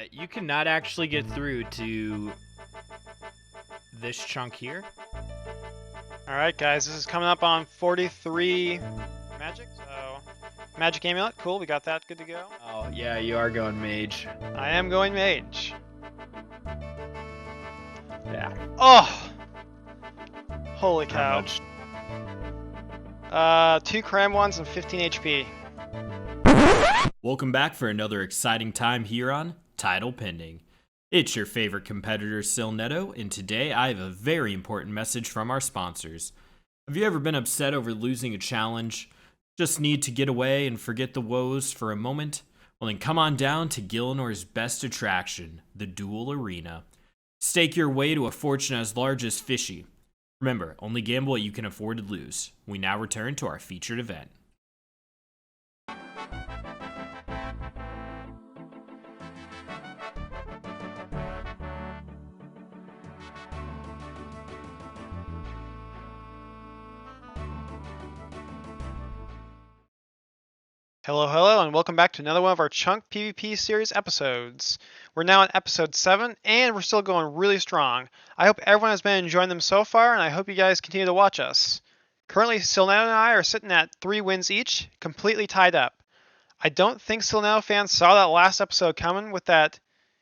You cannot actually get through to this chunk here. Alright guys, this is coming up on 43 magic, so magic amulet, cool, we got that good to go. Oh, yeah, you are going mage. I am going mage. Yeah. Oh! Holy How cow. much? 2 cram ones and 15 HP. Welcome back for another exciting time here on Title Pending. It's your favorite competitor, Sil Neto, and today I have a very important message from our sponsors. Have you ever been upset over losing a challenge? Just need to get away and forget the woes for a moment? Well, then come on down to Gillinor's best attraction, the Duel Arena. Stake your way to a fortune as large as Fishy. Remember, only gamble what you can afford to lose. We now return to our featured event. Hello, and welcome back to another one of our Chunk PvP series episodes. We're now on episode 7, and we're still going really strong. I hope everyone has been enjoying them so far, and I hope you guys continue to watch us. Currently, Silnano and I are sitting at 3 wins each, completely tied up. I don't think Silnano fans saw that last episode coming with that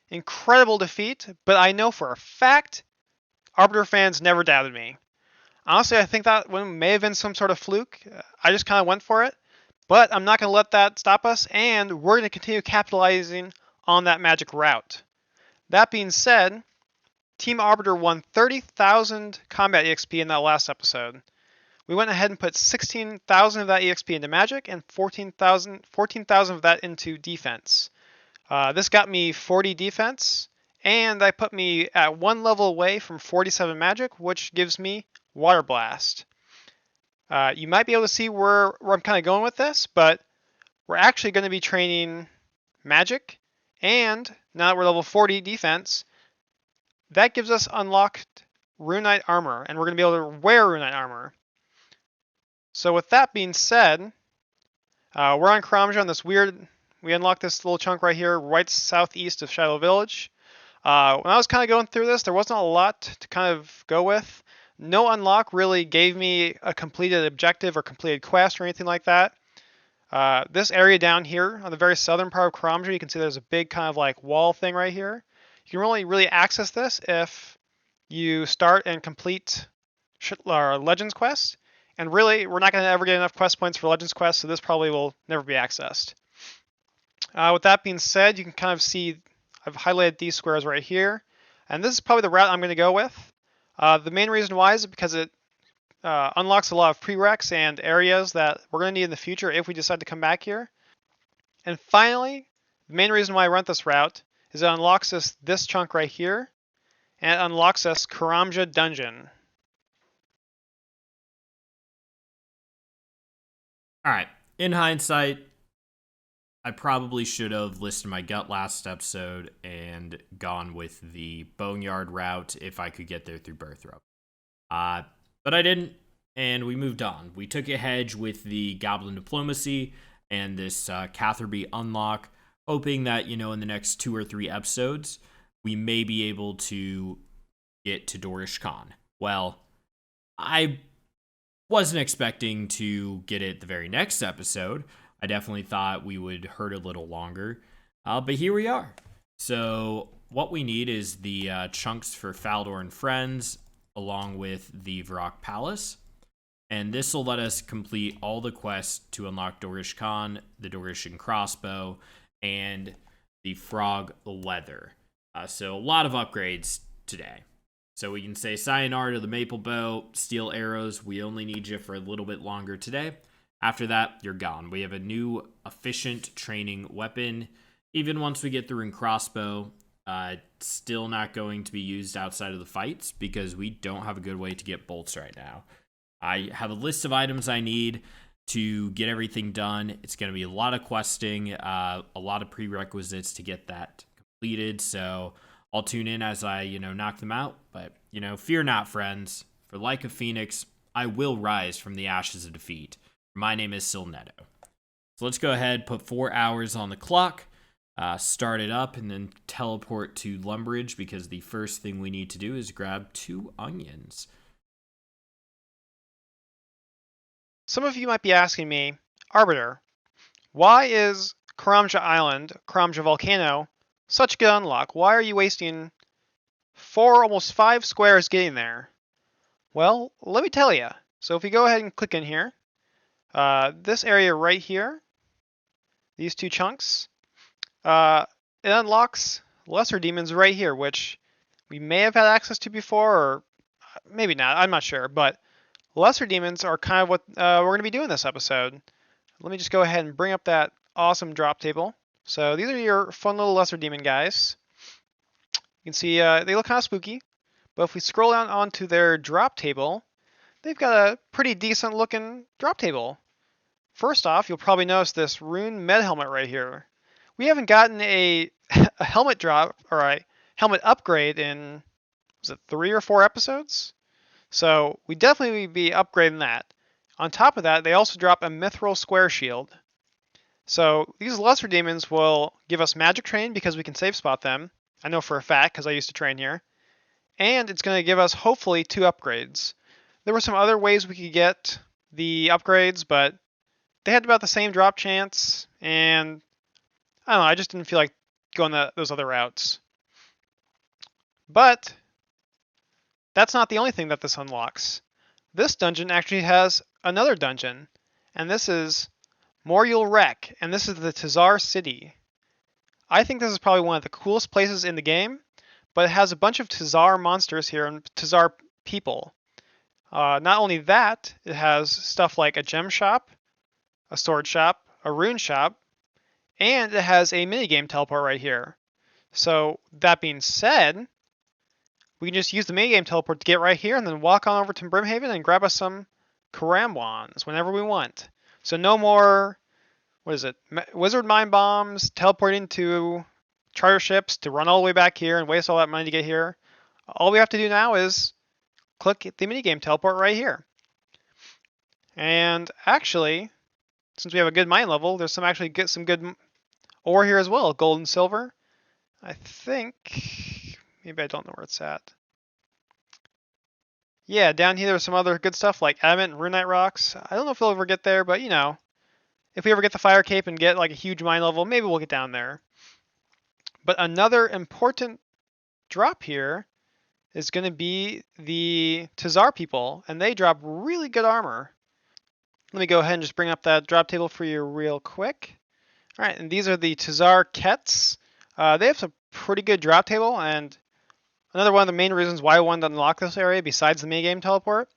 incredible defeat, but I know for a fact Arbiter fans never doubted me. Honestly, I think that one may have been some sort of fluke. I just kind of went for it. But I'm not going to let that stop us, and we're going to continue capitalizing on that magic route. That being said, Team Arbiter won 30,000 combat EXP in that last episode. We went ahead and put 16,000 of that EXP into magic and 14,000 of that into defense. This got me 40 defense, and that put me at 1 level away from 47 magic, which gives me Water Blast. You might be able to see where I'm kind of going with this, but we're actually going to be training magic, and now that we're level 40 defense, that gives us unlocked Runite armor, and we're going to be able to wear Runite armor. So with that being said, we're on Karamja on this we unlocked this little chunk right here, right southeast of Shadow Village. When I was kind of going through this, there wasn't a lot to kind of go with. No unlock really gave me a completed objective or completed quest or anything like that. This area down here on the very southern part of Karamja, you can see there's a big kind of like wall thing right here. You can only really access this if you start and complete Legends quest. And really, we're not going to ever get enough quest points for Legends quest, so this probably will never be accessed. With that being said, you can kind of see I've highlighted these squares right here. And this is probably the route I'm going to go with. The main reason why is because it unlocks a lot of prereqs and areas that we're going to need in the future if we decide to come back here. And finally, the main reason why I run this route is it unlocks us this chunk right here, and it unlocks us Karamja Dungeon. Alright, in hindsight, I probably should have listened to my gut last episode and gone with the Boneyard route if I could get there through Birthrow. But I didn't, and we moved on. We took a hedge with the Goblin Diplomacy and this Catherby unlock, hoping that, in the next 2 or 3 episodes, we may be able to get to Dorish Khan. Well, I wasn't expecting to get it the very next episode. I definitely thought we would hurt a little longer, but here we are. So what we need is the chunks for Faldor and Friends, along with the Varrock Palace, and this will let us complete all the quests to unlock Dorish Khan, the Dorishan Crossbow, and the Frog Leather. So a lot of upgrades today. So we can say sayonara to the Maple Bow, Steel Arrows, we only need you for a little bit longer today. After that, you're gone. We have a new efficient training weapon. Even once we get through in Crossbow, it's still not going to be used outside of the fights because we don't have a good way to get bolts right now. I have a list of items I need to get everything done. It's going to be a lot of questing, a lot of prerequisites to get that completed. So I'll tune in as I, knock them out. But, fear not, friends. For like a phoenix, I will rise from the ashes of defeat. My name is Sil Neto. So let's go ahead, put 4 hours on the clock. start it up, and then teleport to Lumbridge, because the first thing we need to do is grab 2 onions. Some of you might be asking me, Arbiter, why is Karamja Island, Karamja Volcano, such a good unlock? Why are you wasting 4, almost 5 squares getting there? Well, let me tell you. So if we go ahead and click in here, this area right here, these 2 chunks, it unlocks lesser demons right here, which we may have had access to before, or maybe not. I'm not sure, but lesser demons are kind of what we're going to be doing this episode. Let me just go ahead and bring up that awesome drop table. So these are your fun little lesser demon guys. You can see they look kind of spooky, but if we scroll down onto their drop table, they've got a pretty decent looking drop table. First off, you'll probably notice this rune med helmet right here. We haven't gotten a helmet drop or a helmet upgrade in, was it 3 or 4 episodes? So we definitely be upgrading that. On top of that, they also drop a mithril square shield. So these lesser demons will give us magic train because we can save spot them. I know for a fact because I used to train here. And it's going to give us hopefully 2 upgrades. There were some other ways we could get the upgrades, but they had about the same drop chance, and I don't know, I just didn't feel like going those other routes. But that's not the only thing that this unlocks. This dungeon actually has another dungeon, and this is Moriel Wreck, and this is the Tazar City. I think this is probably one of the coolest places in the game, but it has a bunch of Tazar monsters here and Tazar people. Not only that, it has stuff like a gem shop, a sword shop, a rune shop, and it has a minigame teleport right here. So that being said, we can just use the minigame teleport to get right here and then walk on over to Brimhaven and grab us some Karambwans whenever we want. So no more, wizard mind bombs, teleporting to charter ships to run all the way back here and waste all that money to get here. All we have to do now is click the minigame teleport right here. And actually, since we have a good mine level, there's some good ore here as well, gold and silver. I think, maybe I don't know where it's at. Yeah, down here there's some other good stuff like adamant and runite rocks. I don't know if we'll ever get there, but you know, if we ever get the fire cape and get like a huge mine level, maybe we'll get down there. But another important drop here is going to be the Tazar people, and they drop really good armor. Let me go ahead and just bring up that drop table for you real quick. All right, and these are the Tazar Kets. They have some pretty good drop table, and another one of the main reasons why I wanted to unlock this area, besides the minigame teleport,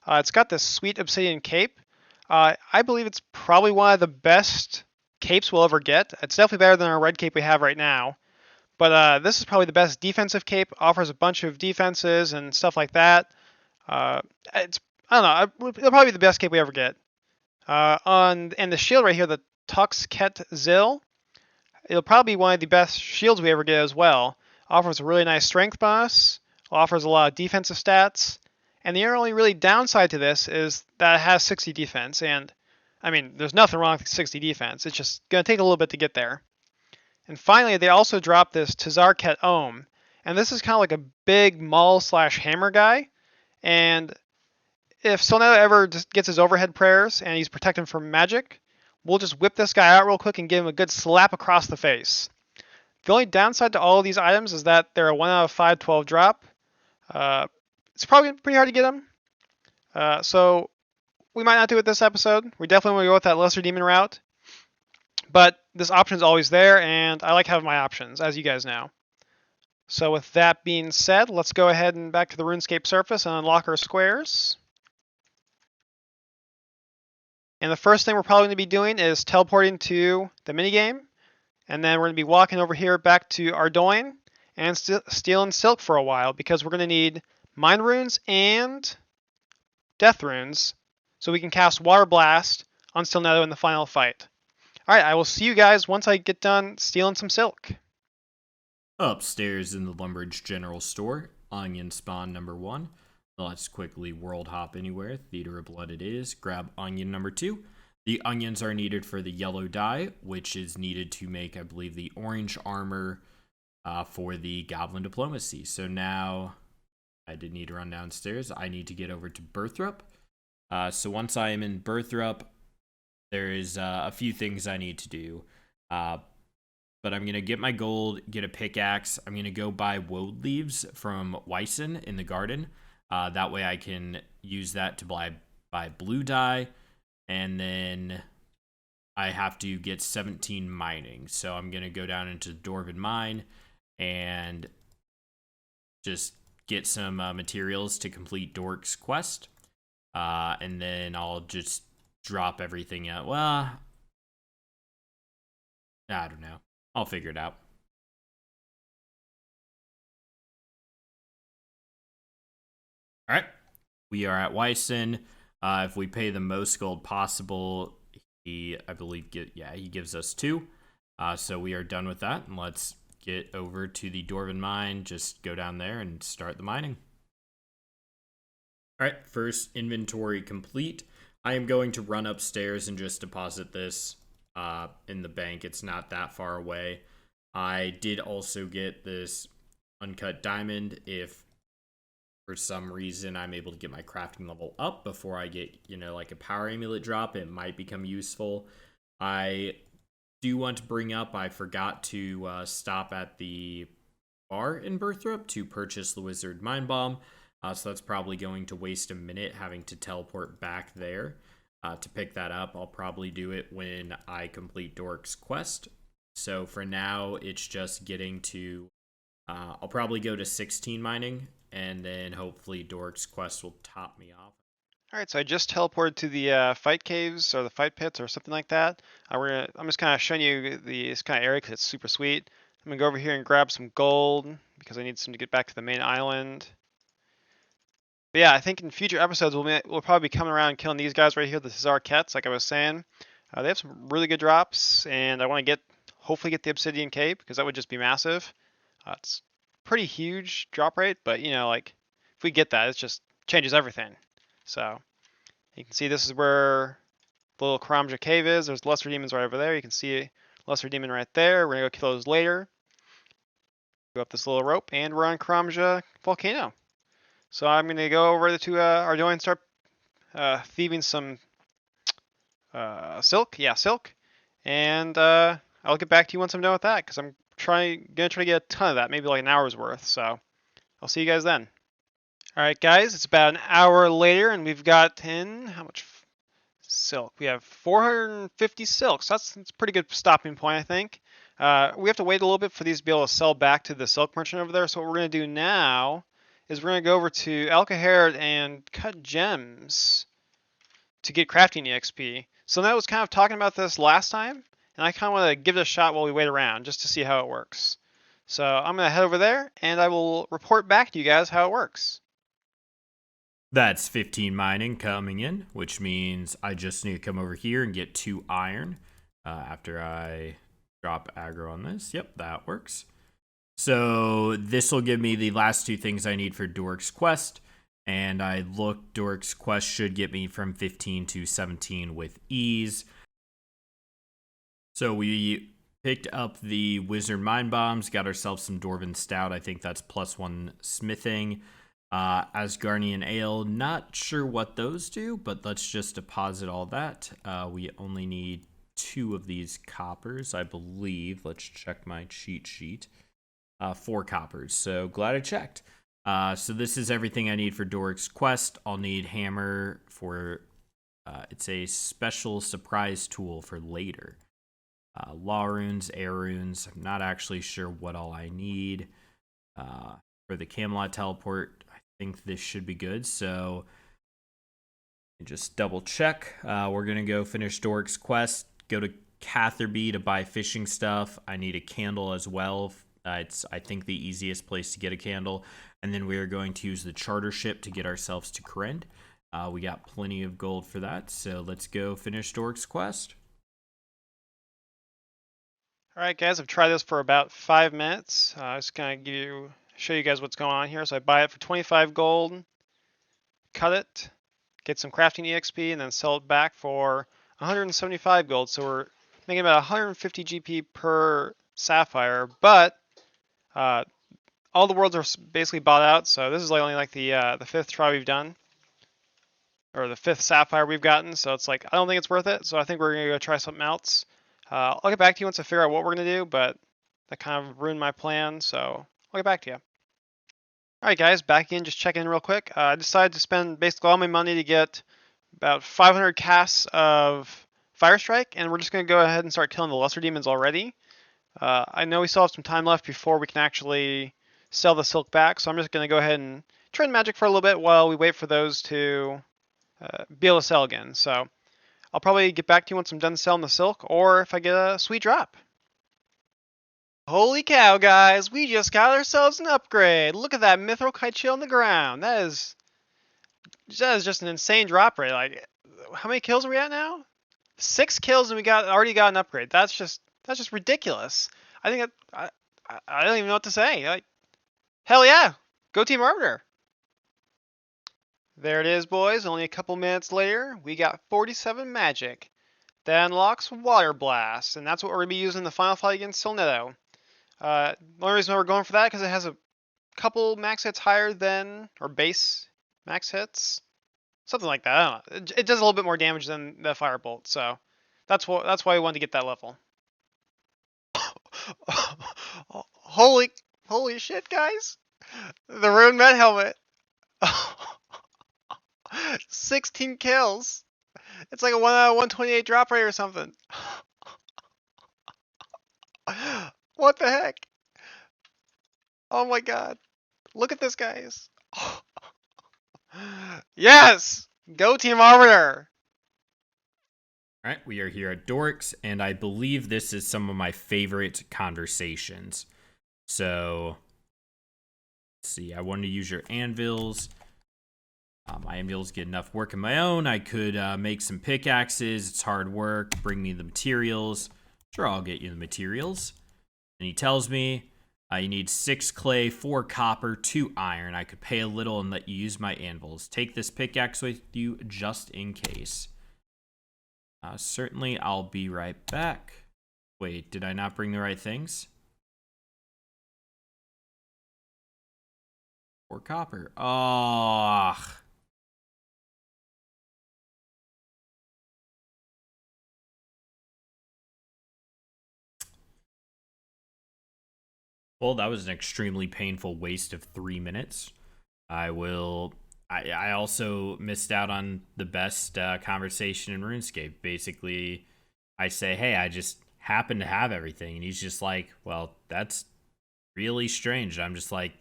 it's got this sweet obsidian cape. I believe it's probably one of the best capes we'll ever get. It's definitely better than our red cape we have right now. But this is probably the best defensive cape. Offers a bunch of defenses and stuff like that. I don't know. It'll probably be the best cape we ever get. And the shield right here, the Tux Ket Zil, it'll probably be one of the best shields we ever get as well. Offers a really nice strength bonus. Offers a lot of defensive stats. And the only really downside to this is that it has 60 defense. And I mean, there's nothing wrong with 60 defense. It's just going to take a little bit to get there. And finally, they also dropped this Tazar Ket Ohm. And this is kind of like a big maul/hammer guy. And if Solnado ever just gets his overhead prayers and he's protected from magic, we'll just whip this guy out real quick and give him a good slap across the face. The only downside to all of these items is that they're a 1 out of 5 12 drop. It's probably pretty hard to get them. So we might not do it this episode. We definitely want to go with that lesser demon route. But this option is always there, and I like having my options, as you guys know. So with that being said, let's go ahead and back to the RuneScape surface and unlock our squares. And the first thing we're probably going to be doing is teleporting to the minigame. And then we're going to be walking over here back to Ardoin and stealing silk for a while, because we're going to need Mind Runes and Death Runes so we can cast Water Blast on Stilnetto in the final fight. Alright, I will see you guys once I get done stealing some silk. Upstairs in the Lumbridge General Store, onion spawn number 1. Let's quickly world hop anywhere. Theater of Blood it is. Grab onion number 2. The onions are needed for the yellow dye, which is needed to make, I believe, the orange armor for the Goblin Diplomacy. So now I did need to run downstairs. I need to get over to Birthrup. So once I am in Birthrup, there is a few things I need to do. But I'm going to get my gold, get a pickaxe. I'm going to go buy woad leaves from Wyson in the garden. That way I can use that to buy blue dye. And then I have to get 17 mining. So I'm going to go down into the Dwarven Mine and just get some materials to complete Dork's quest. And then I'll just drop everything out. Well, I don't know. I'll figure it out. All right. We are at Wyson. If we pay the most gold possible, he, I believe, he gives us 2. So we are done with that. And let's get over to the Dwarven Mine. Just go down there and start the mining. All right. First inventory complete. I am going to run upstairs and just deposit this in the bank. It's not that far away. I did also get this uncut diamond. If for some reason I'm able to get my crafting level up before I get, like a power amulet drop, it might become useful. I do want to bring up, I forgot to stop at the bar in Birthrup to purchase the Wizard Mind Bomb. So that's probably going to waste a minute having to teleport back there to pick that up. I'll probably do it when I complete Dork's quest. So for now, it's just getting to, I'll probably go to 16 mining, and then hopefully Dork's quest will top me off. All right, so I just teleported to the fight caves or the fight pits or something like that. I'm just kind of showing you this kind of area because it's super sweet. I'm gonna go over here and grab some gold because I need some to get back to the main island. But yeah, I think in future episodes we'll probably be coming around and killing these guys right here, the Zarkets, like I was saying. They have some really good drops, and I want to hopefully get the Obsidian Cape because that would just be massive. It's pretty huge drop rate, but like if we get that, it just changes everything. So you can see this is where the little Karamja cave is. There's lesser demons right over there. You can see lesser demon right there. We're gonna go kill those later. Go up this little rope, and we're on Karamja volcano. So I'm gonna go over to Ardoin and start thieving some silk. Yeah, silk. And I'll get back to you once I'm done with that because I'm gonna try to get a ton of that, maybe like an hour's worth. So I'll see you guys then. All right, guys, it's about an hour later, and we've got in how much silk? We have 450 silks. That's a pretty good stopping point, I think. We have to wait a little bit for these to be able to sell back to the silk merchant over there. So what we're gonna do now is we're gonna go over to Alcaherd and cut gems to get crafting EXP. So I was kind of talking about this last time, and I kind of want to give it a shot while we wait around just to see how it works. So I'm going to head over there, and I will report back to you guys how it works. That's 15 mining coming in, which means I just need to come over here and get 2 iron after I drop aggro on this. Yep, that works. So this will give me the last 2 things I need for Dork's quest. And I look, Dork's quest should get me from 15 to 17 with ease. So we picked up the Wizard Mind Bombs, got ourselves some Dwarven Stout. I think that's +1 smithing. Asgardian Ale, not sure what those do, but let's just deposit all that. We only need 2 of these coppers, I believe. Let's check my cheat sheet. 4 coppers, so glad I checked. So this is everything I need for Dork's quest. I'll need hammer for, it's a special surprise tool for later. Law runes, air runes, I'm not actually sure what all I need. For the Camelot teleport, I think this should be good, so just double check. We're gonna go finish Dork's quest, go to Catherby to buy fishing stuff. I need a candle as well. It's, I think, the easiest place to get a candle. And then we are going to use the charter ship to get ourselves to Krend. We got plenty of gold for that, so let's go finish Dork's quest. All right, guys, I've tried this for about 5 minutes. I'm just going to show you guys what's going on here. So I buy it for 25 gold, cut it, get some crafting EXP, and then sell it back for 175 gold, so we're making about 150 GP per sapphire. But all the worlds are basically bought out, so this is like only like the fifth try we've done, or the fifth sapphire we've gotten. So it's like I don't think it's worth it. So I think we're gonna go try something else. I'll get back to you once I figure out what we're gonna do, but that kind of ruined my plan. So I'll get back to you. All right, guys, back in, just check in real quick. I decided to spend basically all my money to get about 500 casts of Fire Strike, and we're just going to go ahead and start killing the lesser demons already. I know we still have some time left before we can actually sell the silk back, so I'm just going to go ahead and trade magic for a little bit while we wait for those to be able to sell again. So I'll probably get back to you once I'm done selling the silk, or if I get a sweet drop. Holy cow, guys, we just got ourselves an upgrade. Look at that mithril kite shield on the ground. That is just an insane drop rate. Like, how many kills are we at now? 6 kills and we already got an upgrade. That's just ridiculous. I think I don't even know what to say. Like, hell yeah, go Team Arbiter. There it is, boys. Only a couple minutes later, we got 47 magic. That unlocks Water Blast, and that's what we're gonna be using in the final fight against Solnetto. The only reason we're going for that because it has a couple max hits higher than, or base max hits, something like that. I don't know. It does a little bit more damage than the Firebolt, so that's why we wanted to get that level. holy shit, guys! The Rune Med Helmet, 16 kills. It's like a 1 out of 128 drop rate or something. What the heck? Oh my god. Look at this, guys. Yes! Go Team Arbiter! All right, we are here at Dorks, and I believe this is some of my favorite conversations. So, let's see. I wanted to use your anvils. My anvils get enough work of my own. I could make some pickaxes. It's hard work. Bring me the materials. Sure, I'll get you the materials. And he tells me you need 6 clay, 4 copper, 2 iron. I could pay a little and let you use my anvils. Take this pickaxe with you just in case. Certainly, I'll be right back. Wait, did I not bring the right things? 4 copper. Oh. Well, that was an extremely painful waste of 3 minutes. I also missed out on the best conversation in RuneScape. Basically, I say, hey, I just happen to have everything. And he's just like, well, that's really strange. I'm just like,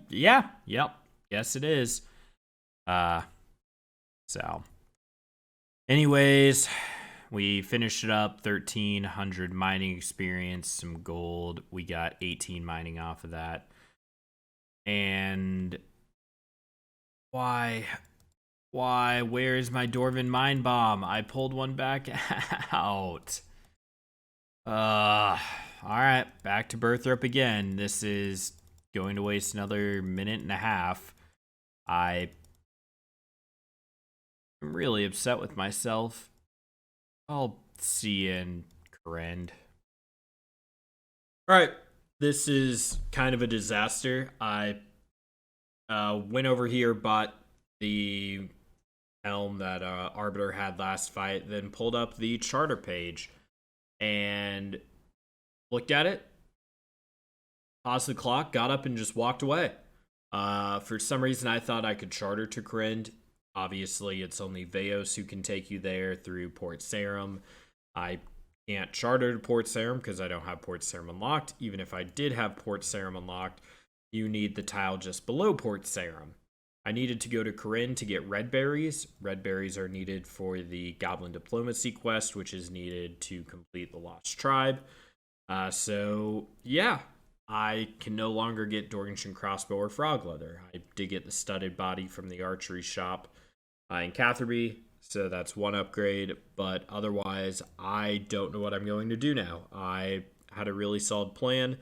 yeah, yep, yes it is. So, anyways, we finished it up, 1,300 mining experience, some gold. We got 18 mining off of that. And why, where is my Dwarven Mine Bomb? I pulled one back out. Alright, back to Birthrope again. This is going to waste another minute and a half. I'm really upset with myself. I'll see you in Corrend. Alright, this is kind of a disaster. I went over here, bought the helm that Arbiter had last fight, then pulled up the charter page and looked at it, paused the clock, got up, and just walked away. For some reason, I thought I could charter to Corrend. Obviously, it's only Veos who can take you there through Port Sarum. I can't charter to Port Sarum because I don't have Port Sarum unlocked. Even if I did have Port Sarum unlocked, you need the tile just below Port Sarum. I needed to go to Corrend to get red berries. Red berries are needed for the Goblin Diplomacy quest, which is needed to complete the Lost Tribe. So, yeah, I can no longer get Dorganshire Crossbow or Frog Leather. I did get the studded body from the archery shop in Catherby, so that's one upgrade, but otherwise, I don't know what I'm going to do now. I had a really solid plan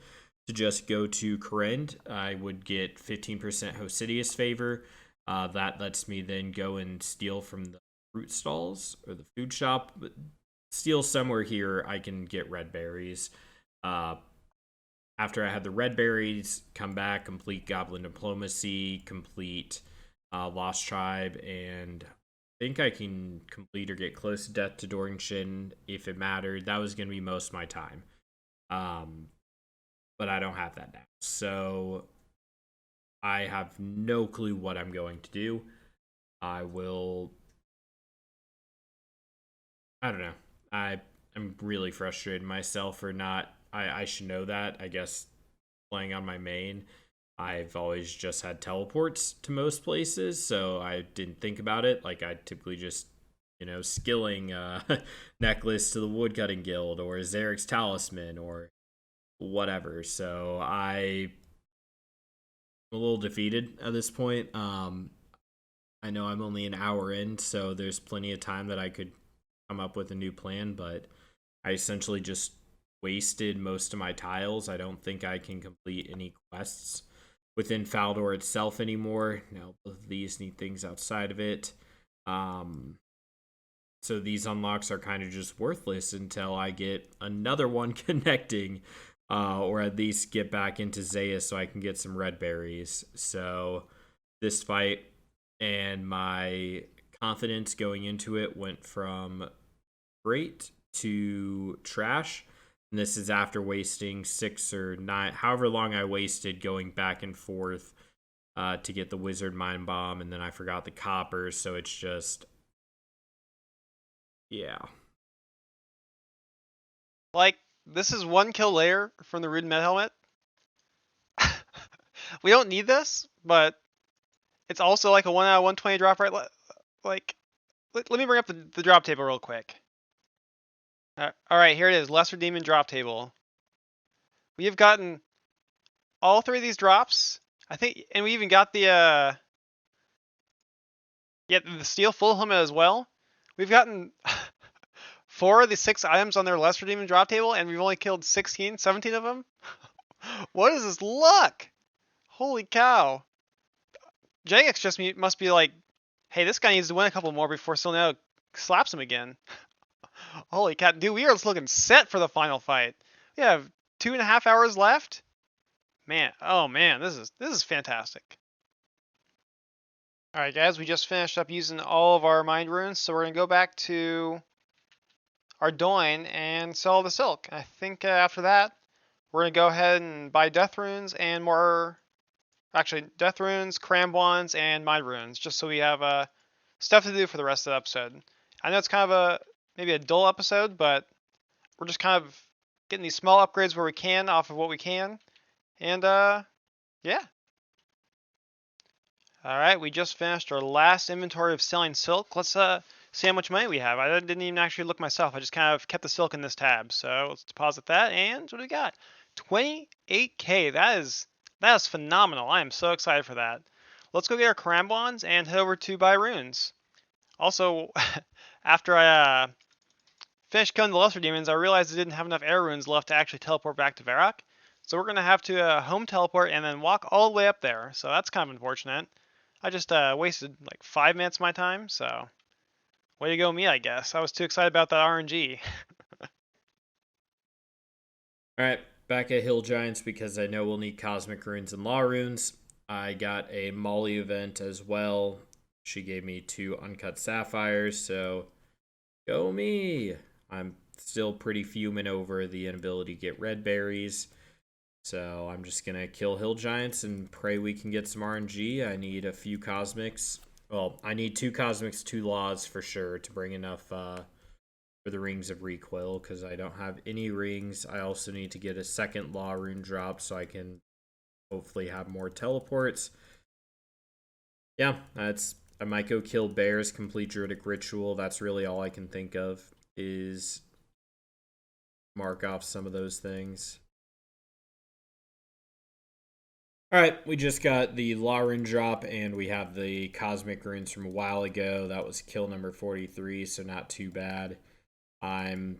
to just go to Corrend. I would get 15% Hosidius favor. That lets me then go and steal from the fruit stalls or the food shop, but still somewhere here I can get red berries. After I had the red berries, come back, complete Goblin Diplomacy, complete Lost Tribe, and I think I can complete or get close to Death to Dornshin if it mattered. That was going to be most of my time. But I don't have that now. So I have no clue what I'm going to do. I don't know. I'm really frustrated myself for not. I should know that. I guess playing on my main, I've always just had teleports to most places, so I didn't think about it. Like, I typically just, skilling necklace to the woodcutting guild or Zarek's talisman or whatever. So I'm a little defeated at this point. I know I'm only an hour in, so there's plenty of time that I could come up with a new plan, but I essentially just wasted most of my tiles. I don't think I can complete any quests within Faldor itself anymore. Now, both of these need things outside of it. So these unlocks are kind of just worthless until I get another one connecting, or at least get back into Zaya so I can get some red berries. So this fight and my confidence going into it went from great to trash. And this is after wasting 6 or 9, however long I wasted going back and forth to get the Wizard Mind Bomb, and then I forgot the copper, so it's just, yeah. Like, this is 1 kill layer from the Rude Med Helmet. We don't need this, but it's also like a 1 out of 120 drop, right? Like, let me bring up the drop table real quick. Alright, here it is, Lesser Demon drop table. We have gotten all 3 of these drops, I think, and we even got the Steel Full Helmet as well. We've gotten 4 of the 6 items on their Lesser Demon drop table, and we've only killed 17 of them. What is this luck? Holy cow. Jagex just must be like, hey, this guy needs to win a couple more before Silneo slaps him again. Holy cow, dude, we are just looking set for the final fight. We have 2.5 hours left. Man, oh man, this is fantastic. All right, guys, we just finished up using all of our mind runes, so we're gonna go back to our Doin and sell the silk. I think after that, we're gonna go ahead and buy death runes and more. Actually, death runes, cram wands, and mind runes, just so we have stuff to do for the rest of the episode. I know it's kind of maybe a dull episode, but we're just kind of getting these small upgrades where we can off of what we can. And yeah. Alright, we just finished our last inventory of selling silk. Let's see how much money we have. I didn't even actually look myself. I just kind of kept the silk in this tab. So let's deposit that, and what do we got? 28k. That is phenomenal. I am so excited for that. Let's go get our Karambons and head over to buy runes. Also, after I finished killing the Lesser Demons, I realized I didn't have enough air runes left to actually teleport back to Varrock. So we're going to have to home teleport and then walk all the way up there. So that's kind of unfortunate. I just wasted like 5 minutes of my time, so way to go me, I guess. I was too excited about that RNG. Alright, back at Hill Giants because I know we'll need Cosmic Runes and Law Runes. I got a Molly event as well. She gave me 2 Uncut Sapphires, so go me! I'm still pretty fuming over the inability to get red berries. So I'm just going to kill Hill Giants and pray we can get some RNG. I need a few Cosmics. Well, I need 2 Cosmics, 2 Laws for sure to bring enough for the Rings of Recoil because I don't have any rings. I also need to get a second Law Rune drop so I can hopefully have more teleports. Yeah, I might go kill bears, complete Druidic Ritual. That's really all I can think of is mark off some of those things. Alright, we just got the Law Rune drop, and we have the Cosmic Runes from a while ago. That was kill number 43, so not too bad. I'm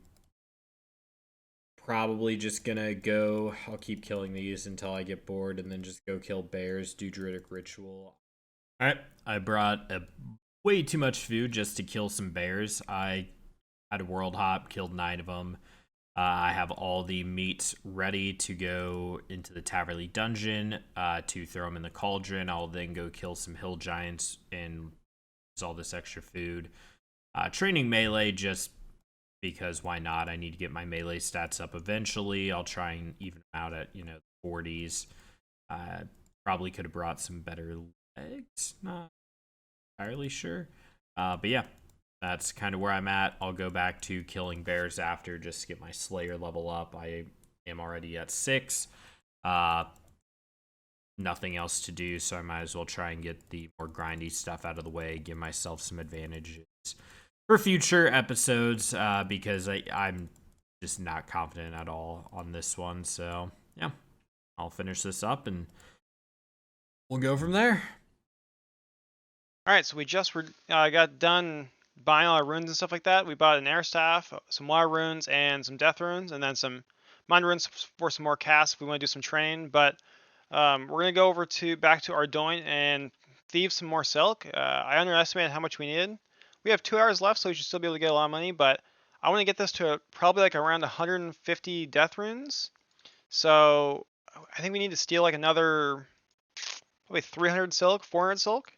probably just gonna go, I'll keep killing these until I get bored, and then just go kill bears, do Druidic Ritual. Alright, I brought a way too much food just to kill some bears. I had a world hop, killed 9 of them. I have all the meat ready to go into the Taverley dungeon to throw them in the cauldron. I'll then go kill some hill giants and use all this extra food. Training melee just because why not? I need to get my melee stats up eventually. I'll try and even them out at, the 40s. Probably could have brought some better legs. Not entirely sure. But yeah. That's kind of where I'm at. I'll go back to killing bears after just to get my Slayer level up. I am already at 6. Nothing else to do, so I might as well try and get the more grindy stuff out of the way, give myself some advantages for future episodes because I'm just not confident at all on this one. So, yeah, I'll finish this up and we'll go from there. All right, so we just got done buying all our runes and stuff like that. We bought an air staff, some water runes, and some death runes, and then some mind runes for some more casts if we want to do some training. But we're gonna go over back to Ardoin and thieve some more silk. I underestimated how much we needed. We have 2 hours left, so we should still be able to get a lot of money. But I want to get this to probably like around 150 death runes. So I think we need to steal like another probably 300 silk, 400 silk.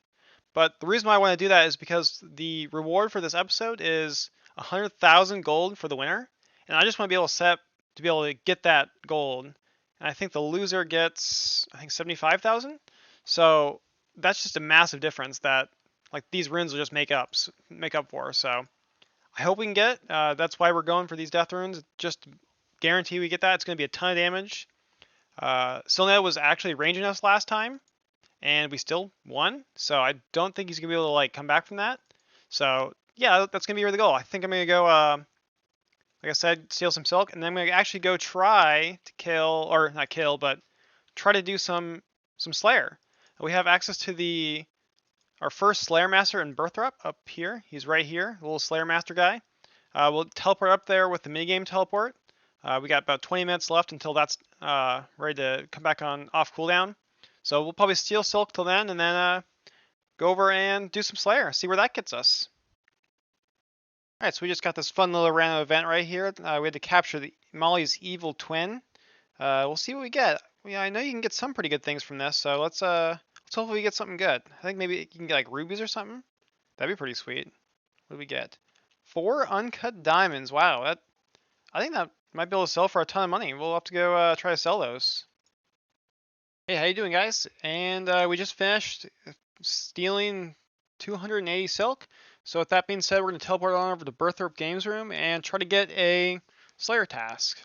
But the reason why I want to do that is because the reward for this episode is 100,000 gold for the winner, and I just want to be able to get that gold. And I think the loser gets 75,000. So that's just a massive difference that like these runes will just make up for. So I hope we can get it. That's why we're going for these death runes. Just to guarantee we get that. It's going to be a ton of damage. Silnet was actually ranging us last time, and we still won, so I don't think he's going to be able to like come back from that. So yeah, that's going to be the goal. I think I'm going to go, like I said, steal some silk, and then I'm going to actually go try to kill, or not kill, but try to do some Slayer. We have access to our first Slayer Master in Birthrup up here. He's right here, the little Slayer Master guy. We'll teleport up there with the minigame teleport. We got about 20 minutes left until that's ready to come back on off cooldown. So we'll probably steal silk till then, and then go over and do some Slayer. See where that gets us. All right, so we just got this fun little random event right here. We had to capture Molly's evil twin. We'll see what we get. I know you can get some pretty good things from this, so let's hopefully we get something good. I think maybe you can get like rubies or something. That'd be pretty sweet. What do we get? 4 uncut diamonds. Wow, I think that might be able to sell for a ton of money. We'll have to go try to sell those. Hey, how you doing, guys? And we just finished stealing 280 silk. So with that being said, we're going to teleport on over to Birthrup Games Room and try to get a Slayer task.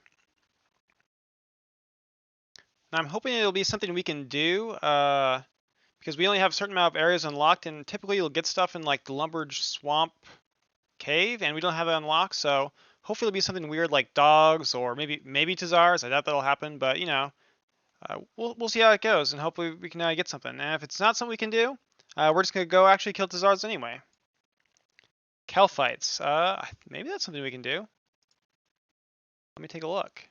Now I'm hoping it'll be something we can do because we only have a certain amount of areas unlocked, and typically you'll get stuff in like the Lumberge Swamp Cave, and we don't have it unlocked. So hopefully it'll be something weird like dogs or maybe Tazars. I doubt that'll happen, but we'll see how it goes, and hopefully we can get something. And if it's not something we can do, we're just gonna go actually kill Tazards anyway. Calphites. Maybe that's something we can do. Let me take a look.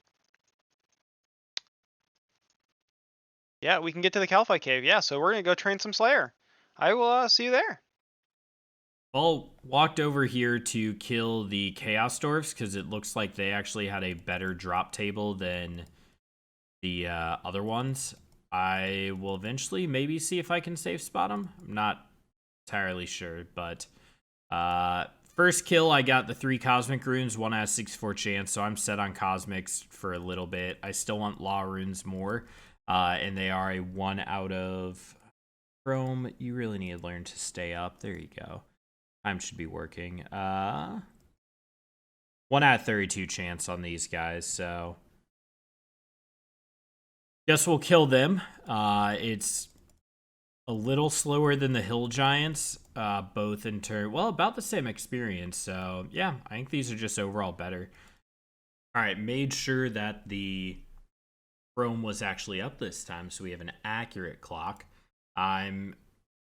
Yeah, we can get to the Calphite Cave. Yeah, so we're gonna go train some Slayer. I will see you there. Well, walked over here to kill the Chaos Dwarfs because it looks like they actually had a better drop table than the other ones. I will eventually maybe see if I can safe spot them. I'm not entirely sure, but first kill, I got the 3 Cosmic Runes, 1 out of 64 chance, so I'm set on Cosmics for a little bit. I still want Law Runes more, and they are a 1 out of Chrome. You really need to learn to stay up. There you go. Time should be working. 1 out of 32 chance on these guys, so guess we'll kill them. It's a little slower than the Hill Giants, both in turn. Well, about the same experience. So yeah, I think these are just overall better. All right, made sure that the Chrome was actually up this time, so we have an accurate clock. I'm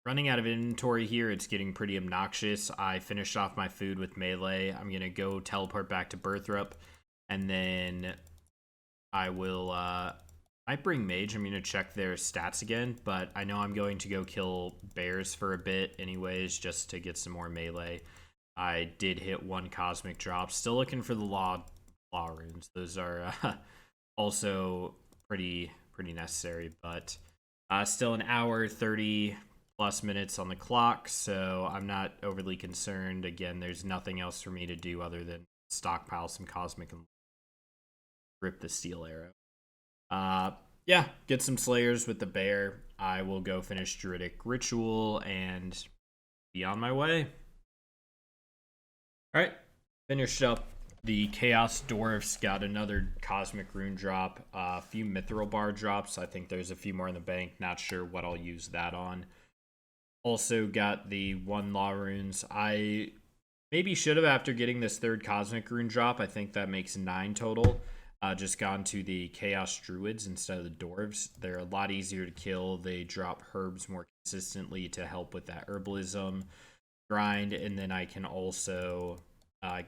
running out of inventory here. It's getting pretty obnoxious. I finished off my food with melee. I'm gonna go teleport back to Birthrup, and then I will might bring Mage. I'm going to check their stats again, but I know I'm going to go kill bears for a bit anyways, just to get some more melee. I did hit 1 cosmic drop. Still looking for the law runes. Those are also pretty necessary, but still an hour 30 plus minutes on the clock, so I'm not overly concerned. Again, there's nothing else for me to do other than stockpile some cosmic and rip the steel arrow. Yeah, get some slayers with the bear. I will go finish druidic ritual and be on my way. All right, finished up the chaos dwarfs. Got another cosmic rune drop, a few mithril bar drops. I think there's a few more in the bank. Not sure what I'll use that on. Also got the 1 law runes. I maybe should have, after getting this 3rd cosmic rune drop, I think that makes 9 total, just gone to the chaos druids instead of the dwarves. They're a lot easier to kill. They drop herbs more consistently to help with that herbalism grind, and then I can also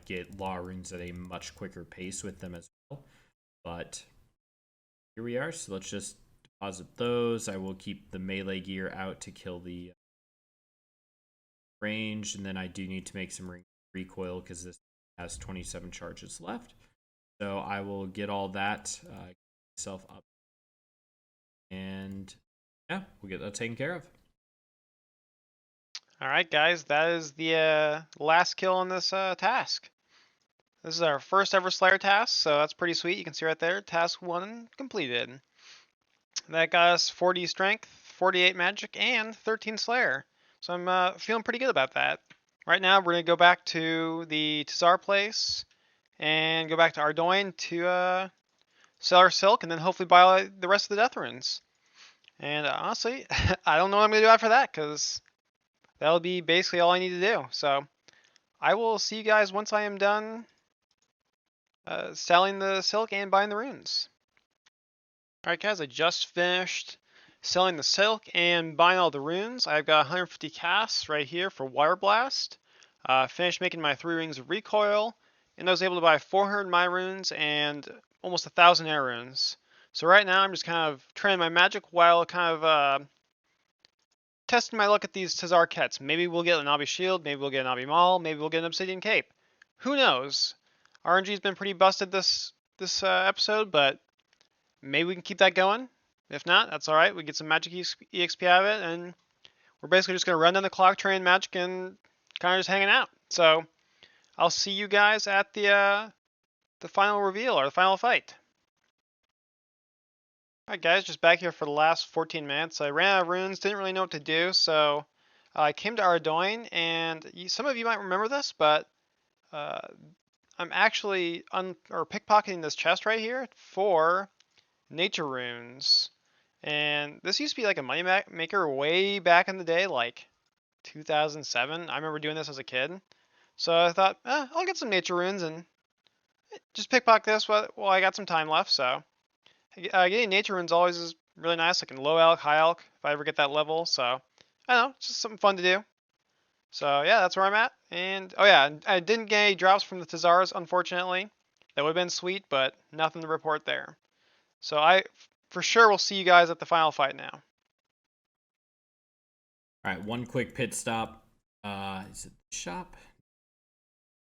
get law runes at a much quicker pace with them as well. But here we are, so let's just deposit those. I will keep the melee gear out to kill the range, and then I do need to make some recoil because this has 27 charges left. So I will get all that myself up, and yeah, we'll get that taken care of. All right, guys, that is the last kill on this task. This is our first ever Slayer task, so that's pretty sweet. You can see right there, task 1 completed. That got us 40 strength, 48 magic, and 13 Slayer. So I'm feeling pretty good about that. Right now, we're going to go back to the Tazar place and go back to Ardoin to sell our silk and then hopefully buy the rest of the death runes. And honestly, I don't know what I'm going to do after that because that'll be basically all I need to do. So I will see you guys once I am done selling the silk and buying the runes. Alright guys, I just finished selling the silk and buying all the runes. I've got 150 casts right here for Water Blast. Finished making my 3 rings of recoil, and I was able to buy 400 my runes and almost 1,000 air runes. So right now I'm just kind of training my magic while kind of testing my luck at these Tazar Kets. Maybe we'll get an Obby Shield, maybe we'll get an Obby Maul, maybe we'll get an Obsidian Cape. Who knows? RNG's been pretty busted this episode, but maybe we can keep that going. If not, that's alright. We get some magic EXP out of it, and we're basically just going to run down the clock, train magic, and kind of just hanging out. So I'll see you guys at the final reveal, or the final fight. Alright guys, just back here for the last 14 minutes. I ran out of runes, didn't really know what to do, so I came to Ardoin, and some of you might remember this, but I'm actually pickpocketing this chest right here for nature runes. And this used to be like a money maker way back in the day, like 2007. I remember doing this as a kid. So I thought, I'll get some nature runes and just pickpocket this while I got some time left. So getting nature runes always is really nice, like in low alch, high alch, if I ever get that level. So I don't know, it's just something fun to do. So yeah, that's where I'm at. And oh yeah, I didn't get any drops from the Tazars, unfortunately. That would have been sweet, but nothing to report there. So I for sure will see you guys at the final fight now. All right, one quick pit stop. Is it the shop?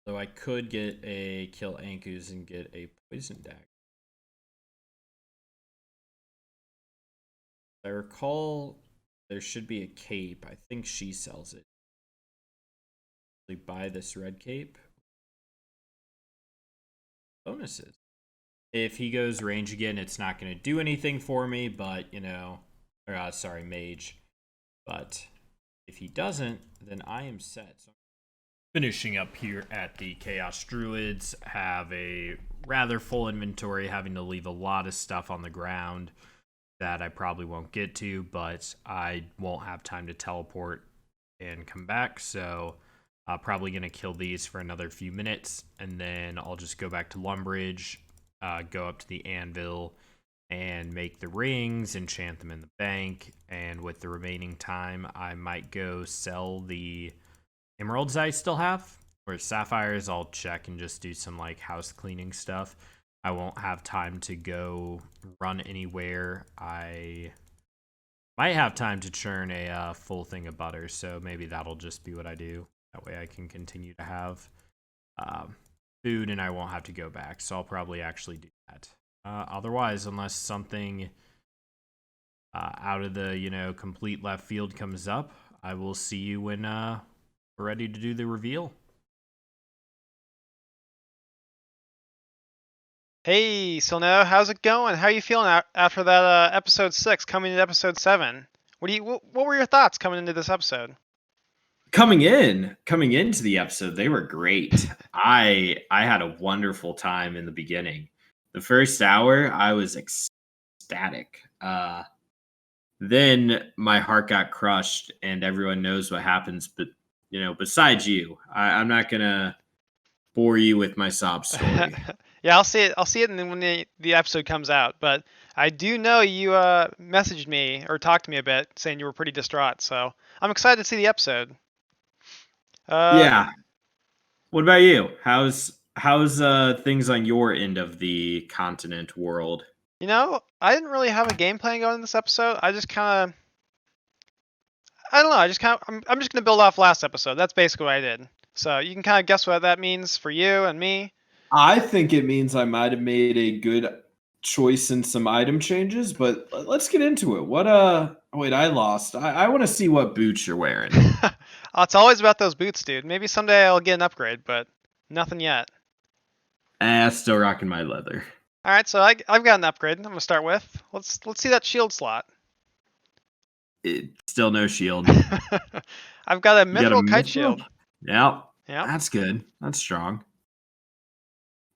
So I could get a kill Ankus and get a poison dagger. I recall there should be a cape. I think she sells it. Buy this red cape. Bonuses. If he goes range again, it's not going to do anything for me, but, you know, sorry, mage. But if he doesn't, then I am set. So finishing up here at the Chaos Druids, have a rather full inventory, having to leave a lot of stuff on the ground that I probably won't get to, but I won't have time to teleport and come back, so probably going to kill these for another few minutes, and then I'll just go back to Lumbridge, go up to the anvil, and make the rings, enchant them in the bank, and with the remaining time, I might go sell the emeralds I still have, or sapphires. I'll check and just do some like house cleaning stuff. I won't have time to go run anywhere. I might have time to churn a full thing of butter, so maybe that'll just be what I do. That way I can continue to have food and I won't have to go back. So I'll probably actually do that. Otherwise, unless something out of the complete left field comes up, I will see you when we're ready to do the reveal. Hey, Silno, how's it going? How are you feeling after that episode 6 coming into episode 7? What were your thoughts coming into this episode? Coming into the episode, they were great. I had a wonderful time in the beginning. The first hour, I was ecstatic. Then my heart got crushed, and everyone knows what happens. But besides you, I'm not gonna bore you with my sob story. Yeah, I'll see it when the episode comes out. But I do know you messaged me or talked to me a bit, saying you were pretty distraught. So I'm excited to see the episode. Yeah. What about you? How's things on your end of the continent world? I didn't really have a game plan going in this episode. I just kind of, I don't know. I'm just gonna build off last episode. That's basically what I did. So you can kind of guess what that means for you and me. I think it means I might have made a good choice in some item changes, but let's get into it. Wait, I lost. I want to see what boots you're wearing. It's always about those boots, dude. Maybe someday I'll get an upgrade, but nothing yet. Still rocking my leather. All right, so I've got an upgrade. I'm gonna start with. Let's see that shield slot. Still no shield. I've got a You got a mithril kite mithril? shield. Yep. Yeah. That's good. That's strong.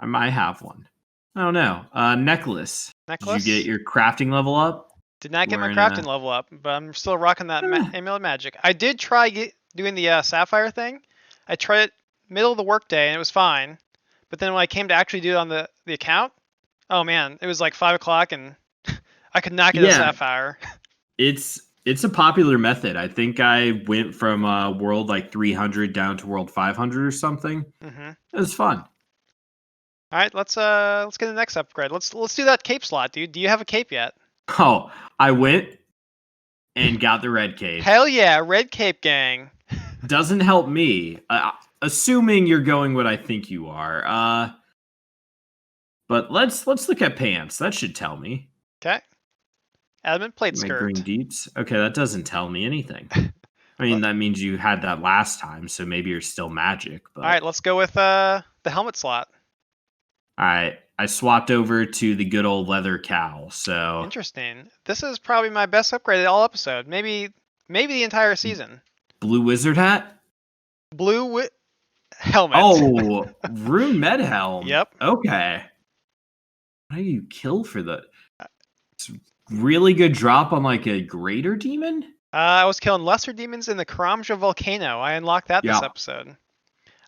I might have one. I don't know. Necklace. Necklace. Did you get your crafting level up? Did not get my Wearing crafting level up, but I'm still rocking that amulet magic. I did try doing the sapphire thing. I tried it middle of the workday and it was fine, but then when I came to actually do it on the account, oh man, it was like 5 o'clock and I could not get a sapphire. It's a popular method. I think I went from world like 300 down to world 500 or something. Mm-hmm. It was fun. All right, let's get the next upgrade. Let's do that cape slot, dude. Do you have a cape yet? Oh, I went and got the red cape. Hell yeah, red cape gang. Doesn't help me. Assuming you're going what I think you are. But let's look at pants. That should tell me. Okay. Adamant plate My skirt. green deeps. Okay, that doesn't tell me anything. I mean, that means you had that last time, so maybe you're still magic. But... All right, let's go with the helmet slot. All right, I swapped over to the good old leather cowl. So interesting. This is probably my best upgrade all episode. Maybe the entire season. Blue wizard hat. Blue helmet. Oh, rune med helm. Yep. Okay. What do you kill for the? It's really good drop on like a greater demon. I was killing lesser demons in the Karamja volcano. I unlocked that this episode.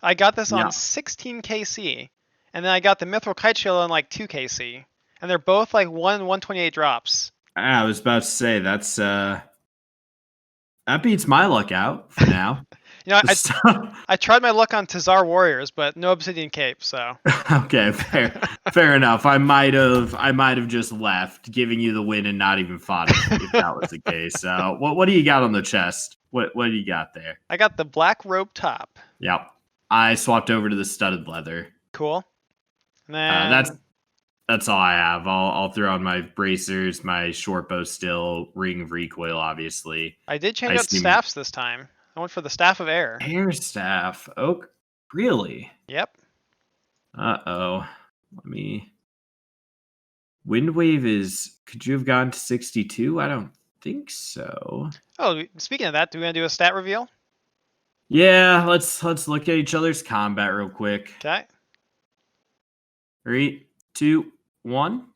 I got this on 16 KC. And then I got the mithril kite shield on like 2 KC. And they're both like 128 drops. I was about to say that's that beats my luck out for now. I tried my luck on Tazar Warriors, but no obsidian cape, so. Okay, fair enough. I might have just left, giving you the win and not even fought if that was the case. What do you got on the chest? What do you got there? I got the black robe top. Yep. I swapped over to the studded leather. Cool. And then that's all I have. I'll throw on my bracers, my short bow still, ring of recoil, obviously. I did change out staffs this time. I went for the staff of air. Air staff. Oh, really? Yep. Uh-oh. Let me... Wind wave is... Could you have gone to 62? I don't think so. Oh, speaking of that, do we want to do a stat reveal? Yeah, let's look at each other's combat real quick. Okay. 3, 2, 1.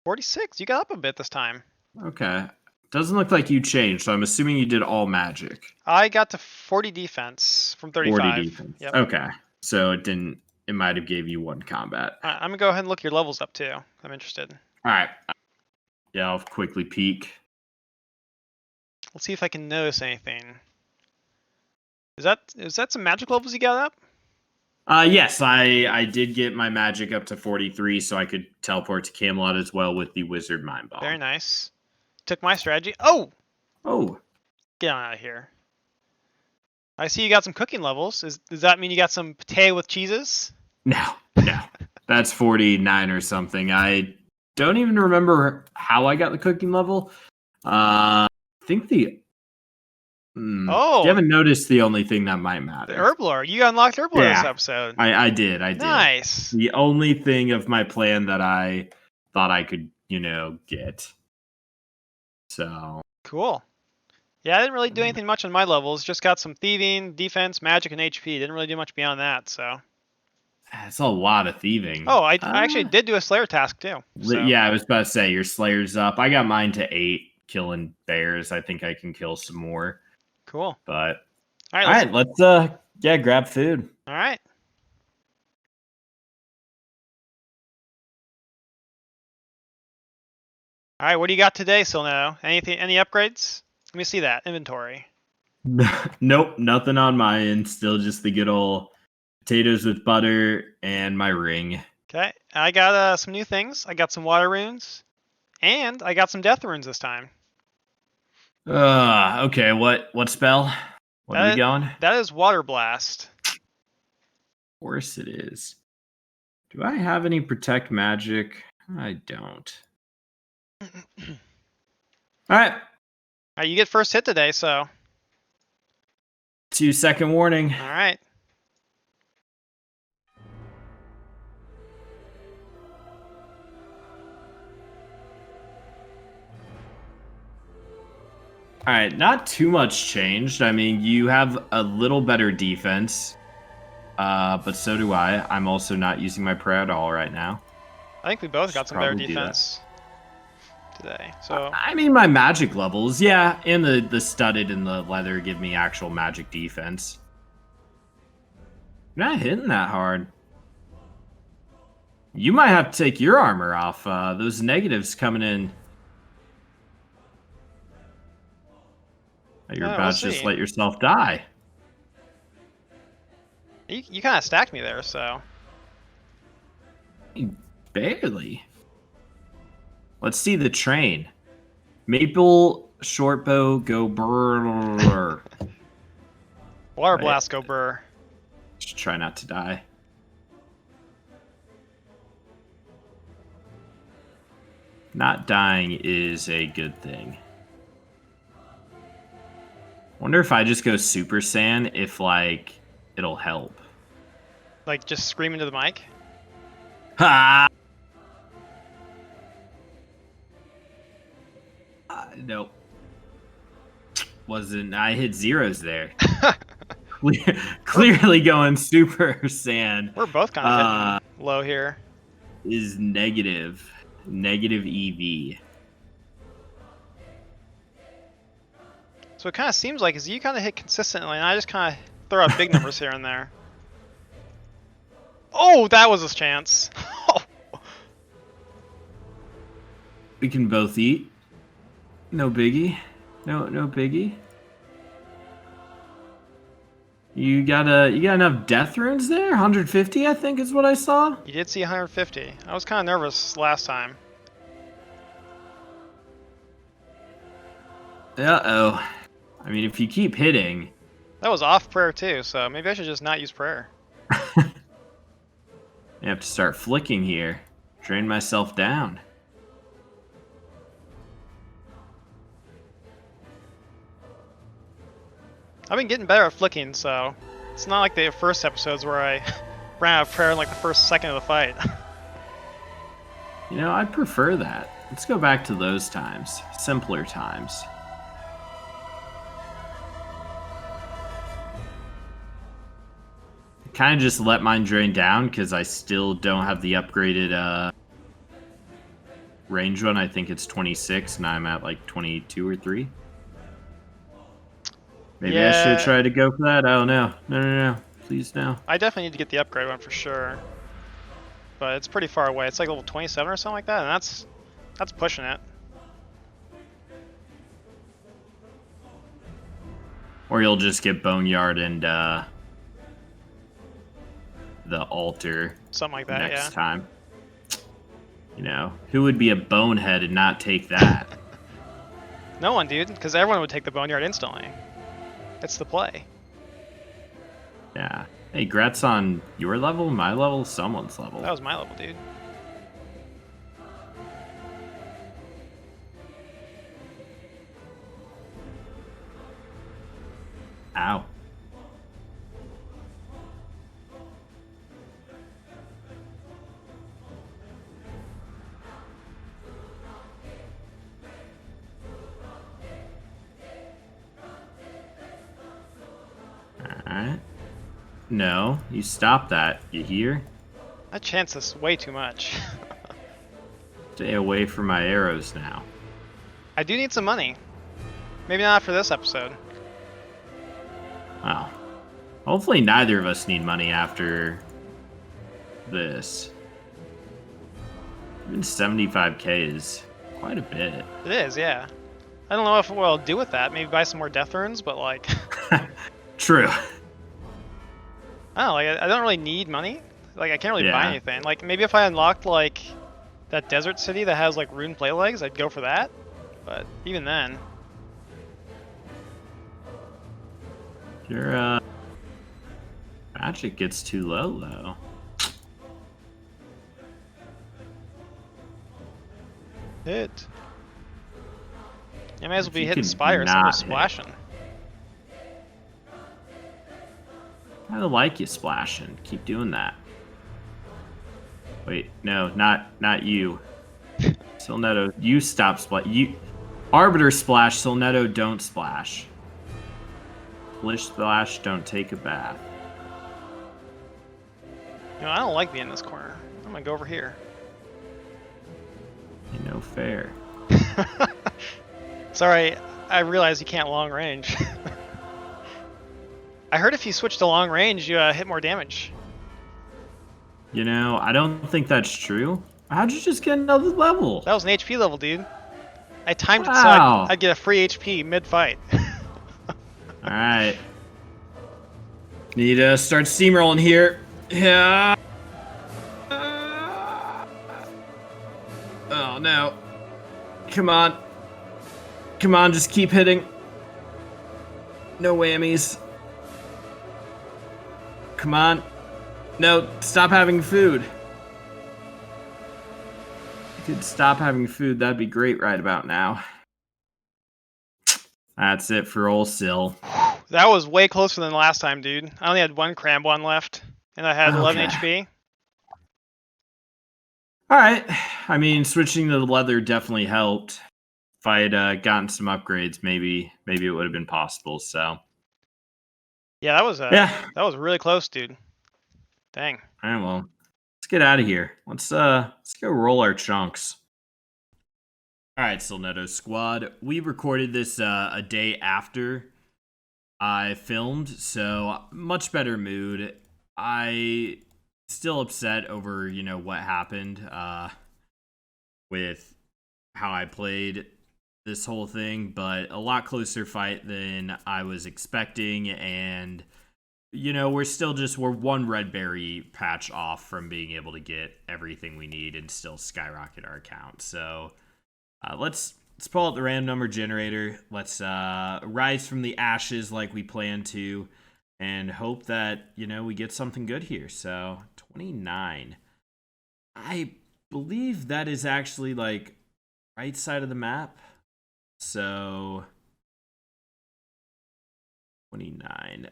46. You got up a bit this time. Okay. Doesn't look like you changed, so I'm assuming you did all magic. I got to 40 defense from 35. 40 defense. Yep. Okay. So it might have gave you 1 combat. I'm going to go ahead and look your levels up too. I'm interested. All right. Yeah, I'll quickly peek. Let's see if I can notice anything. Is that some magic levels you got up? Yes, I did get my magic up to 43, so I could teleport to Camelot as well with the Wizard Mind Bomb. Very nice. Took my strategy. Oh! Oh, Get on out of here. I see you got some cooking levels. Does that mean you got some potato with cheeses? no. That's 49 or something. I don't even remember how I got the cooking level. I think the... Oh! You haven't noticed the only thing that might matter. The Herblore. You unlocked Herblore this episode. I did. Nice. The only thing of my plan that I thought I could, get. So... Cool. Yeah, I didn't really do anything much on my levels. Just got some thieving, defense, magic, and HP. Didn't really do much beyond that, so... That's a lot of thieving. Oh, I actually did do a Slayer task, too. So. Yeah, I was about to say, your Slayer's up. I got mine to 8, killing bears. I think I can kill some more. Cool. But all right, let's grab food. All right. All right, what do you got today, Silno? Any upgrades? Let me see that inventory. Nope, nothing on my end. Still just the good old potatoes with butter and my ring. Okay, I got some new things. I got some water runes, and I got some death runes this time. Okay, what spell? What are we going? That is Water Blast. Of course it is. Do I have any protect magic? I don't. All right. All right, you get first hit today, so. 2-second warning. All right. All right, not too much changed. I mean, you have a little better defense, but so do I. I'm also not using my prayer at all right now. I think we both got some better defense today. So I mean, my magic levels, yeah, and the studded and the leather give me actual magic defense. You're not hitting that hard. You might have to take your armor off. Those negatives coming in. You're about to just let yourself die. You kind of stacked me there, so. Barely. Let's see the train. Maple, shortbow, go brrrr. Water blast, go brr. Just try not to die. Not dying is a good thing. Wonder if I just go Super Saiyan, if, like, it'll help. Like, just scream into the mic? Ha! Nope. Wasn't. I hit zeros there. Clearly going Super Saiyan. We're both kind of hitting low here. Is negative. Negative EV. So it kind of seems like you kind of hit consistently, and I just kind of throw out big numbers here and there. Oh, that was a chance. We can both eat. No biggie. No biggie. You got enough death runes there? 150, I think, is what I saw. You did see 150. I was kind of nervous last time. Uh-oh. I mean, if you keep hitting... That was off prayer, too, so maybe I should just not use prayer. I have to start flicking here. Drain myself down. I've been getting better at flicking, so it's not like the first episodes where I ran out of prayer in like the first second of the fight. You know, I prefer that. Let's go back to those times. Simpler times. Kind of just let mine drain down because I still don't have the upgraded range one. I think it's 26 and I'm at like 22 or 3. Maybe I should have tried to go for that. Oh no. No. Please no. I definitely need to get the upgrade one for sure. But it's pretty far away. It's like level 27 or something like that, and that's pushing it. Or you'll just get Boneyard and the altar Something like that, next yeah. time. You know, who would be a bonehead and not take that? No one, dude, because everyone would take the boneyard instantly. It's the play. Yeah. Hey, Gret's on your level, my level, someone's level. That was my level, dude. Ow. Alright. No, you stop that. You hear? That chance is way too much. Stay away from my arrows now. I do need some money. Maybe not for this episode. Well, hopefully neither of us need money after this. Even 75k is quite a bit. It is, yeah. I don't know what I'll do with that. Maybe buy some more death runes, but like... True. I don't know, like, I don't really need money. Like, I can't really buy Yeah. anything. Like, maybe if I unlocked, like, that desert city that has, like, rune play legs, I'd go for that. But even then... Your magic gets too low, though. Hit. I might as well If be you hitting could spire instead not of hit. splashing. I like you splashing. Keep doing that. Wait, no, not you. Silnetto, you stop splash. You Arbiter splash, Silnetto don't splash. Splish splash, don't take a bath. You know, I don't like being in this corner. I'm gonna go over here. You know, fair. Sorry, I realize you can't long range. I heard if you switch to long range, you hit more damage. You know, I don't think that's true. How'd you just get another level? That was an HP level, dude. I timed it so Wow. I'd get a free HP mid-fight. Alright. Need to start steamrolling here. Yeah. Oh no. Come on. Come on, just keep hitting. No whammies. Come on. No, stop having food. If you could stop having food, that'd be great right about now. That's it for old Sil. That was way closer than last time, dude. I only had one cram one left, and I had 11 Okay. HP. Alright. I mean, switching to the leather definitely helped. If I had gotten some upgrades, maybe it would have been possible, so. Yeah, that was Yeah. that was really close, dude. Dang. Alright, well, let's get out of here. Let's go roll our chunks. Alright, Silnetto Squad. We recorded this a day after I filmed, so much better mood. I still upset over, what happened with how I played this whole thing, but a lot closer fight than I was expecting, and we're one red berry patch off from being able to get everything we need and still skyrocket our account. So let's pull out the random number generator. Let's rise from the ashes like we plan to, and hope that we get something good here. So 29. I believe that is actually like right side of the map. So 29.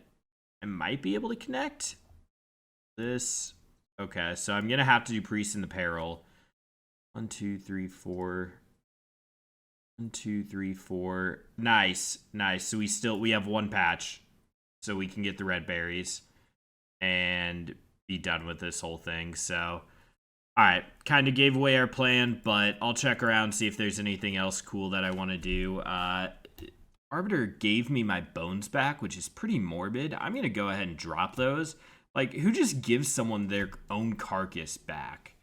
I might be able to connect this. Okay, so I'm gonna have to do priest in the peril. 1, 2, 3, 4. 1, 2, 3, 4. Nice. So we have one patch, so we can get the red berries and be done with this whole thing. So, all right, kind of gave away our plan, but I'll check around, see if there's anything else cool that I want to do. Arbiter gave me my bones back, which is pretty morbid. I'm going to go ahead and drop those. Like, who just gives someone their own carcass back?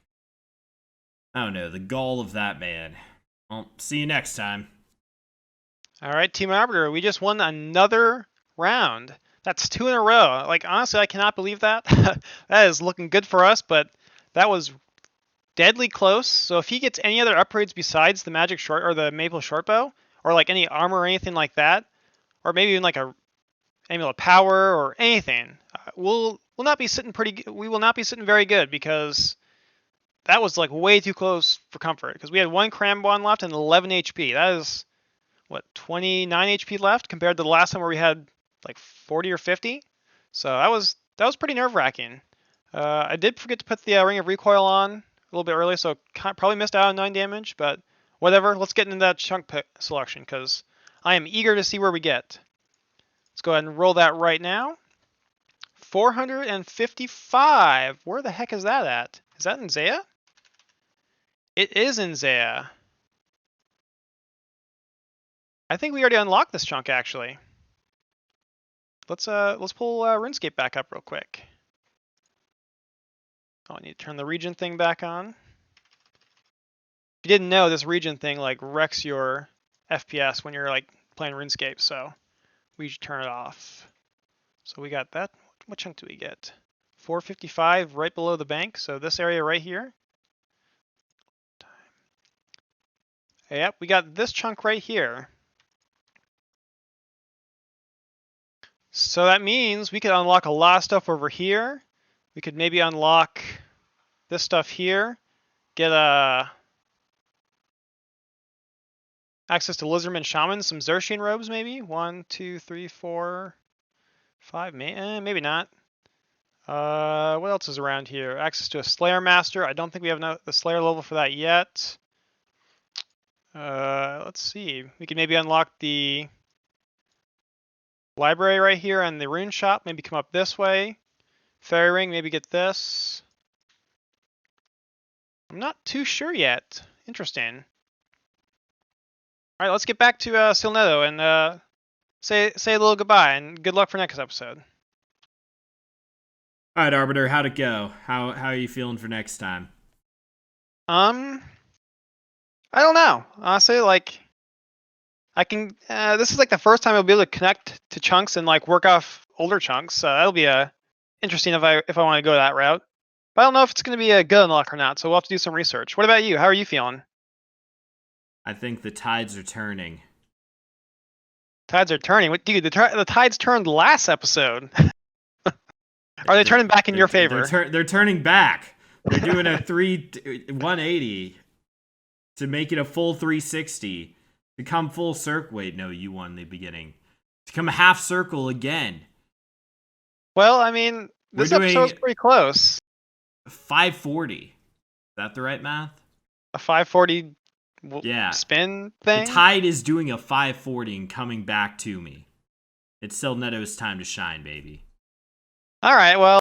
I don't know, the gall of that man. Well, see you next time. All right, Team Arbiter, we just won another round. That's 2 in a row. Like, honestly, I cannot believe that. That is looking good for us, but that was deadly close. So if he gets any other upgrades besides the magic short or the maple short bow, or like any armor or anything like that, or maybe even like a amulet power or anything, we'll not be sitting we will not be sitting very good, because that was like way too close for comfort. Because we had 1 Crambon left and 11 HP. That is what, 29 HP left compared to the last time where we had like 40 or 50. So that was pretty nerve-wracking. I did forget to put the Ring of Recoil on a little bit early, so probably missed out on 9 damage, but whatever. Let's get into that chunk selection, because I am eager to see where we get. Let's go ahead and roll that right now. 455. Where the heck is that at? Is that in Zaya? It is in Zaya. I think we already unlocked this chunk, actually. Let's pull RuneScape back up real quick. Oh, I need to turn the region thing back on. If you didn't know, this region thing like wrecks your FPS when you're like playing RuneScape, so we should turn it off. So we got that. What chunk do we get? 455 right below the bank, so this area right here. Yep, we got this chunk right here. So that means we could unlock a lot of stuff over here. We could maybe unlock this stuff here. Get access to Lizardman Shaman, some Xerxian robes maybe. 1, 2, 3, 4, 5, maybe not. What else is around here? Access to a Slayer Master. I don't think we have the Slayer level for that yet. Let's see. We could maybe unlock the library right here and the rune shop. Maybe come up this way. Fairy ring, maybe get this. I'm not too sure yet. Interesting. All right, let's get back to Silneto and say a little goodbye and good luck for next episode. All right, Arbiter, how'd it go? How are you feeling for next time? I don't know. Honestly, like, I can. This is like the first time I'll be able to connect to chunks and like work off older chunks. So that'll be interesting if I want to go that route. But I don't know if it's going to be a good unlock or not. So we'll have to do some research. What about you? How are you feeling? I think the tides are turning. Tides are turning. What, dude? The tides turned last episode. Are they turning back in your favor? They're turning back. They're doing a 180 to make it a full 360. To come full circle. Wait, no, you won the beginning. To come a half circle again. Well, I mean, this episode's pretty close. 540. Is that the right math? A 540 yeah. Spin thing? The tide is doing a 540 and coming back to me. It's still Neto's time to shine, baby. All right, well.